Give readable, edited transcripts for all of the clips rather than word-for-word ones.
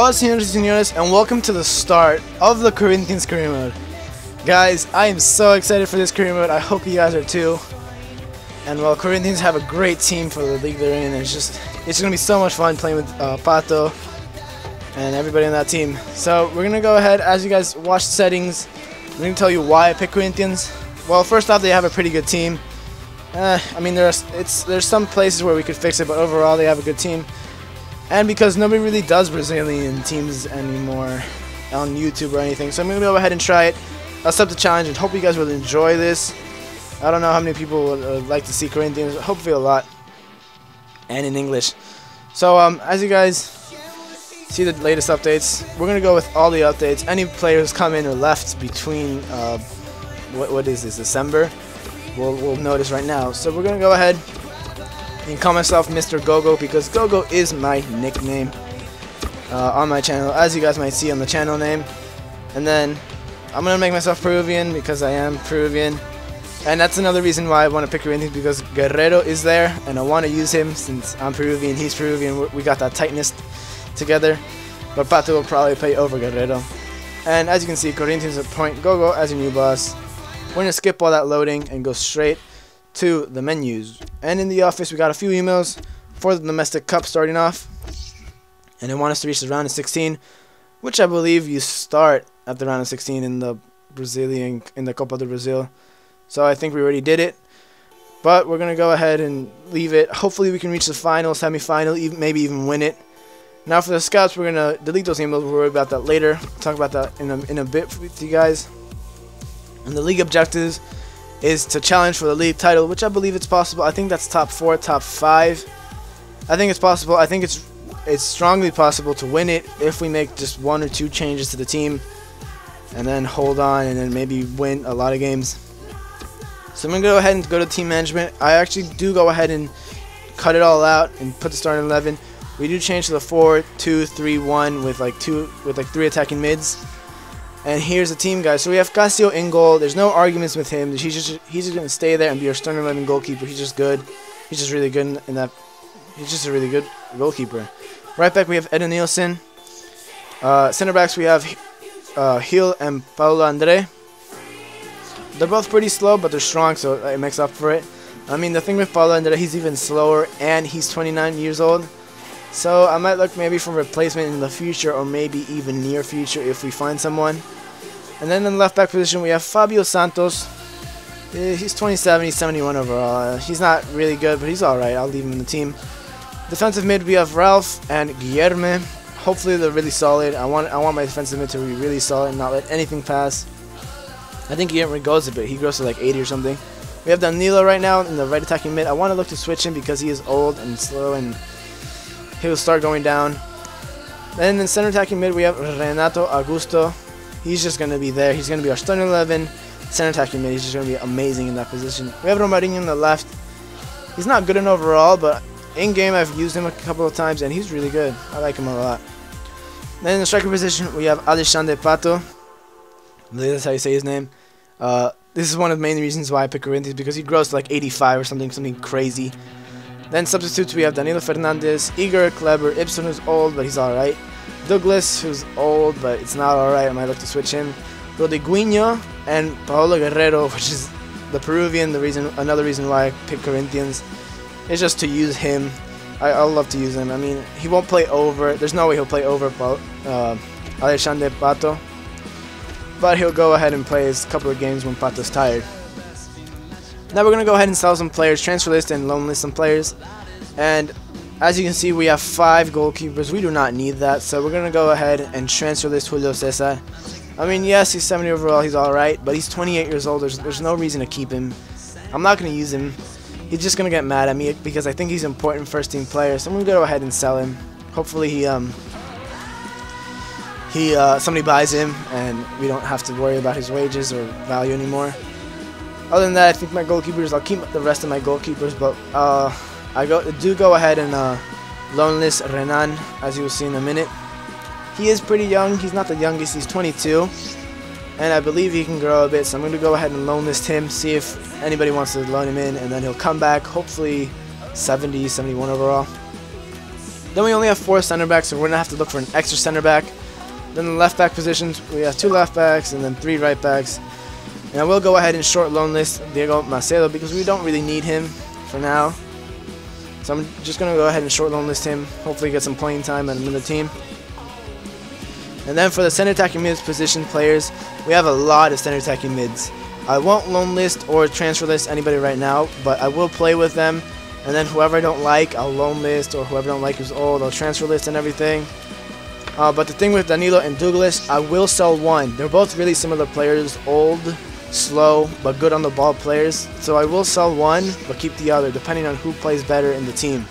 Hola señores y señores, and welcome to the start of the Corinthians career mode. Guys, I am so excited for this career mode. I hope you guys are too. And while Corinthians have a great team for the league they're in, it's gonna be so much fun playing with Pato and everybody on that team. So we're gonna go ahead, as you guys watch the settings, I'm gonna tell you why I picked Corinthians. Well, first off, they have a pretty good team. I mean, there's some places where we could fix it, but overall they have a good team. And because nobody really does Brazilian teams anymore on YouTube or anything, so I'm going to go ahead and try it. I'll accept the challenge and hope you guys will enjoy this. I don't know how many people would like to see Corinthians, hopefully a lot, and in English. So as you guys see the latest updates, we're going to go with all the updates. Any players come in or left between, what is this, December, we'll notice right now. So we're going to go ahead and call myself Mr. Gogo because Gogo is my nickname on my channel, as you guys might see on the channel name. And then I'm going to make myself Peruvian because I am Peruvian. And that's another reason why I want to pick Corinthians, because Guerrero is there and I want to use him since I'm Peruvian, he's Peruvian. We got that tightness together. But Pato will probably play over Guerrero. And as you can see, Corinthians appoint Gogo as your new boss. We're going to skip all that loading and go straight to the menus. And in the office we got a few emails for the domestic cup starting off, and they want us to reach the round of 16, which I believe you start at the round of 16 in the Copa do Brasil. So I think we already did it, but we're gonna go ahead and leave it. Hopefully we can reach the final, semi-final, maybe even win it. Now for the scouts, we're gonna delete those emails. We'll worry about that later. I'll talk about that in a bit with you guys. And the league objectives is to challenge for the league title, which I believe it's possible. I think that's top 4, top 5. I think it's possible. I think it's strongly possible to win it if we make just 1 or 2 changes to the team and then hold on and then maybe win a lot of games. So I'm going to go ahead and go to team management. I actually do go ahead and cut it all out and put the starting 11. We do change to the 4-2-3-1 with like 3 attacking mids. And here's the team, guys. So we have Casio in goal. There's no arguments with him. He's just gonna stay there and be our starting 11 goalkeeper. He's just good. He's just really good in that. He's just a really good goalkeeper. Right back we have Eden Nielsen. Center backs we have Gil and Paulo Andre. They're both pretty slow, but they're strong, so it makes up for it. I mean, the thing with Paulo Andre, he's even slower, and he's 29 years old. So I might look maybe for replacement in the future, or maybe even near future if we find someone. And then in the left back position we have Fabio Santos. He's 27, he's 71 overall. He's not really good, but he's alright. I'll leave him in the team. Defensive mid we have Ralph and Guilherme. Hopefully they're really solid. I want my defensive mid to be really solid and not let anything pass. I think Guilherme goes a bit. He grows to like 80 or something. We have Danilo right now in the right attacking mid. I want to look to switch him because he is old and slow and he'll start going down. Then in the center attacking mid we have Renato Augusto. He's just going to be there. He's going to be our starting 11. Center attacking mid, he's just going to be amazing in that position. We have Romarinho on the left. He's not good in overall, but in game I've used him a couple of times and he's really good. I like him a lot. Then in the striker position we have Alexandre Pato. I believe that's how you say his name. This is one of the main reasons why I picked Corinthians, because he grows to like 85 or something crazy. Then substitutes we have Danilo Fernandez, Igor Kleber, Ibsen, who's old but he's alright, Douglas, who's old but it's not alright, I might look to switch him, Rodriguinho, and Paolo Guerrero, which is the Peruvian. Another reason why I picked Corinthians is just to use him. I'll love to use him. I mean, he won't play over, there's no way he'll play over Alexandre Pato, but he'll go ahead and play a couple of games when Pato's tired. Now we're going to go ahead and sell some players, transfer list and loan list some players. And as you can see, we have 5 goalkeepers. We do not need that, so we're going to go ahead and transfer list Julio Cesar. I mean, yes, he's 70 overall, he's alright, but he's 28 years old. There's no reason to keep him. I'm not going to use him. He's just going to get mad at me because I think he's an important first team player, so I'm going to go ahead and sell him. Hopefully somebody buys him and we don't have to worry about his wages or value anymore. Other than that, I think my goalkeepers, I'll keep the rest of my goalkeepers, but I do go ahead and loan list Renan, as you will see in a minute. He is pretty young. He's not the youngest. He's 22, and I believe he can grow a bit. So I'm going to go ahead and loan list him, see if anybody wants to loan him in, and then he'll come back. Hopefully 70, 71 overall. Then we only have 4 center backs, so we're going to have to look for an extra center back. Then the left back positions, we have 2 left backs and then 3 right backs. And I will go ahead and short loan list Diego Macedo because we don't really need him for now. So I'm just going to go ahead and short loan list him, hopefully get some playing time and another team. And then for the center attacking mids position players, we have a lot of center attacking mids. I won't loan list or transfer list anybody right now, but I will play with them. And then whoever I don't like, I'll loan list, or whoever I don't like is old, I'll transfer list and everything. But the thing with Danilo and Douglas, I will sell one. They're both really similar players, old, slow, but good on the ball players. So I will sell one, but keep the other, depending on who plays better in the team.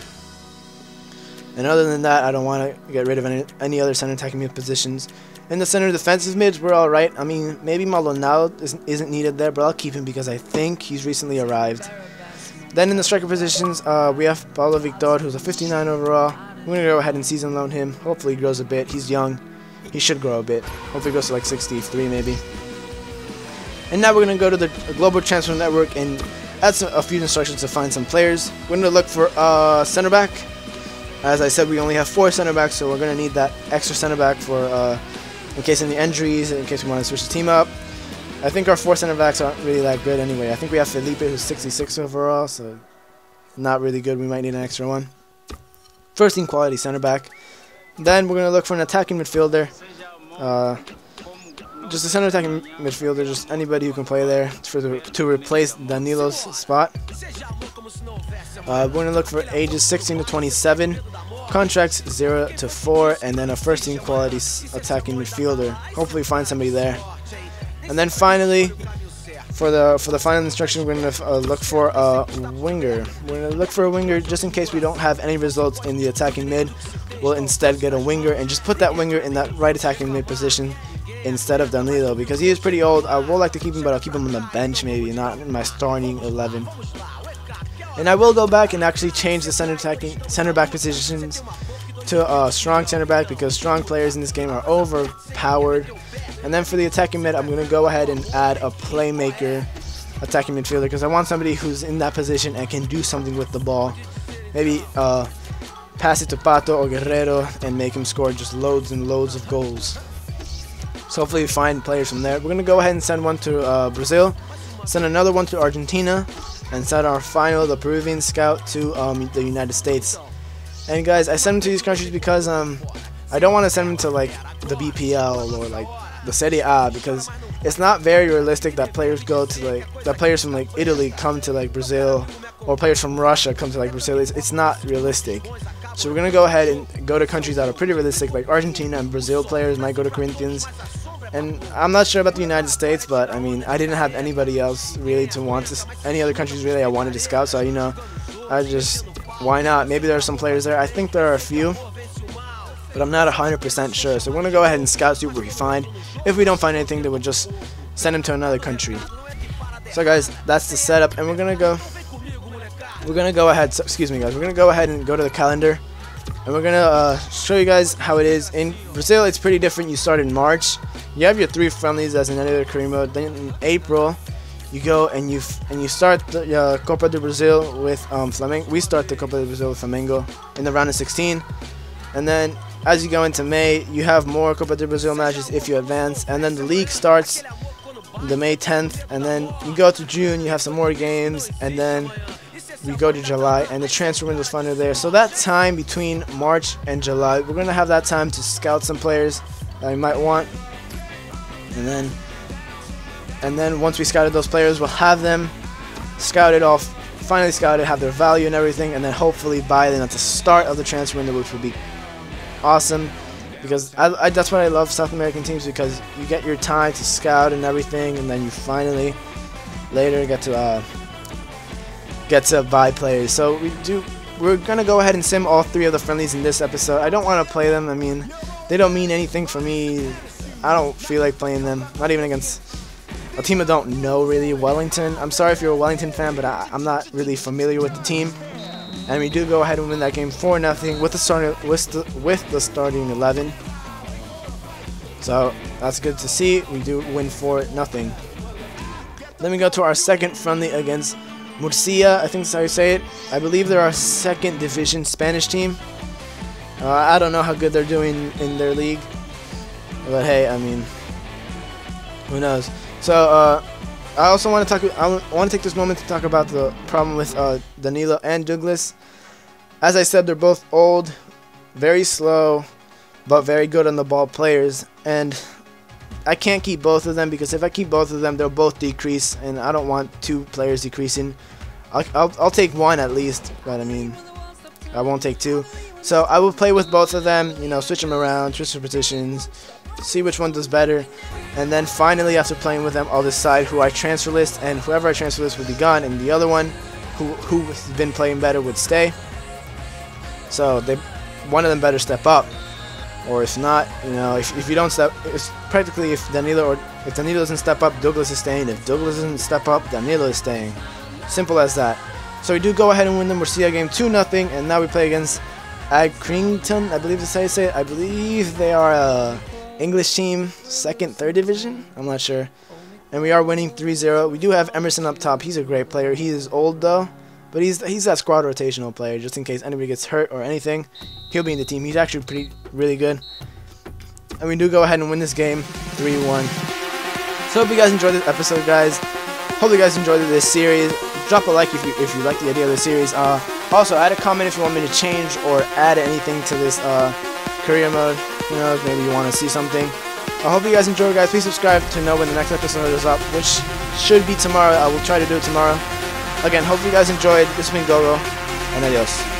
And other than that, I don't want to get rid of any other center attacking mid positions. In the center defensive mids, we're alright. I mean, maybe Maldonado isn't needed there, but I'll keep him because I think he's recently arrived. Then in the striker positions, we have Paulo Victor, who's a 59 overall. We're going to go ahead and season loan him. Hopefully he grows a bit. He's young. He should grow a bit. Hopefully he goes to like 63 maybe. And now we're going to go to the Global Transfer Network and add a few instructions to find some players. We're going to look for a center back. As I said, we only have 4 center backs, so we're going to need that extra center back for in case of any injuries, in case we want to switch the team up. I think our 4 center backs aren't really that good anyway. I think we have Felipe, who's 66 overall, so not really good. We might need an extra one. First team quality center back. Then we're going to look for an attacking midfielder. Just a center attacking midfielder, just anybody who can play there to replace Danilo's spot. We're going to look for ages 16 to 27, contracts 0 to 4, and then a first team quality attacking midfielder. Hopefully find somebody there. And then finally, for the final instruction, we're going to look for a winger. We're going to look for a winger just in case we don't have any results in the attacking mid. We'll instead get a winger and just put that winger in that right attacking mid position instead of Danilo because he is pretty old. I would like to keep him, but I'll keep him on the bench maybe, not in my starting 11. And I will go back and actually change the center back positions to a strong center back because strong players in this game are overpowered. And then for the attacking mid, I'm going to go ahead and add a playmaker attacking midfielder because I want somebody who's in that position and can do something with the ball. Maybe pass it to Pato or Guerrero and make him score just loads and loads of goals. So hopefully we find players from there. We're going to go ahead and send one to Brazil, send another one to Argentina, and send our final, the Peruvian scout, to the United States. And guys, I send them to these countries because I don't want to send them to like the BPL or like the Serie A because it's not very realistic that players players from like Italy come to like Brazil or players from Russia come to like Brazil. It's not realistic. So we're gonna go ahead and go to countries that are pretty realistic, like Argentina and Brazil. Players might go to Corinthians, and I'm not sure about the United States, but I mean I didn't have anybody else really to want to any other countries really I wanted to scout. So I just why not? Maybe there are some players there. I think there are a few, but I'm not 100% sure. So we're gonna go ahead and scout, see what we find. If we don't find anything, then we'll just send them to another country. So guys, that's the setup, and we're gonna go ahead. So, excuse me, guys. We're gonna go ahead and go to the calendar, and we're gonna show you guys how it is in Brazil. It's pretty different. You start in March. You have your 3 friendlies as in any other career mode. Then in April, you go and you start the Copa do Brasil with Flamengo. We start the Copa do Brasil with Flamengo in the round of 16, and then as you go into May, you have more Copa do Brasil matches if you advance, and then the league starts the May 10th, and then you go to June, you have some more games, and then we go to July, and the transfer window's final there. So that time between March and July, we're gonna have that time to scout some players that we might want, and then once we scouted those players, we'll have them scouted off, finally scouted, have their value and everything, and then hopefully buy them at the start of the transfer window, which will be awesome because that's what I love South American teams, because you get your time to scout and everything, and then you finally later get to buy players. So we're gonna go ahead and sim all 3 of the friendlies in this episode. I don't want to play them. I mean, they don't mean anything for me. I don't feel like playing them, not even against a team I don't know really. Wellington. I'm sorry if you're a Wellington fan, but I'm not really familiar with the team. And we do go ahead and win that game 4-0 with the starting 11. So that's good to see. We do win 4-0. Then we go to our second friendly against Murcia. I think that's how you say it. I believe they're our 2nd division Spanish team. I don't know how good they're doing in their league, but hey, I mean, who knows? So I also want to talk. I want to take this moment to talk about the problem with Danilo and Douglas. As I said, they're both old, very slow, but very good on the ball players, and I can't keep both of them, because if I keep both of them, they'll both decrease, and I don't want two players decreasing. I'll take one at least, but I mean, I won't take two. So I will play with both of them, you know, switch them around, switch their positions, see which one does better, and then finally after playing with them, I'll decide who I transfer list, and whoever I transfer list would be gone, and the other one who's been playing better would stay. So one of them better step up, or if not, you know, if you don't step, it's practically if Danilo doesn't step up, Douglas is staying. If Douglas doesn't step up, Danilo is staying. Simple as that. So we do go ahead and win the Murcia game 2-0, and now we play against Accrington, I believe that's how you say it. I believe they are a English team, third division. I'm not sure. And we are winning 3-0. We do have Emerson up top. He's a great player. He is old though, but he's that squad rotational player, just in case anybody gets hurt or anything. He'll be in the team. He's actually really good. And we do go ahead and win this game 3-1. So hope you guys enjoyed this episode, guys. Hope you guys enjoyed this series. Drop a like if you like the idea of the series. Also, add a comment if you want me to change or add anything to this career mode. Who knows, maybe you want to see something. I hope you guys enjoyed, guys. Please subscribe to know when the next episode is up, which should be tomorrow. I will try to do it tomorrow. Again, hope you guys enjoyed. This has been Gogo, and adios.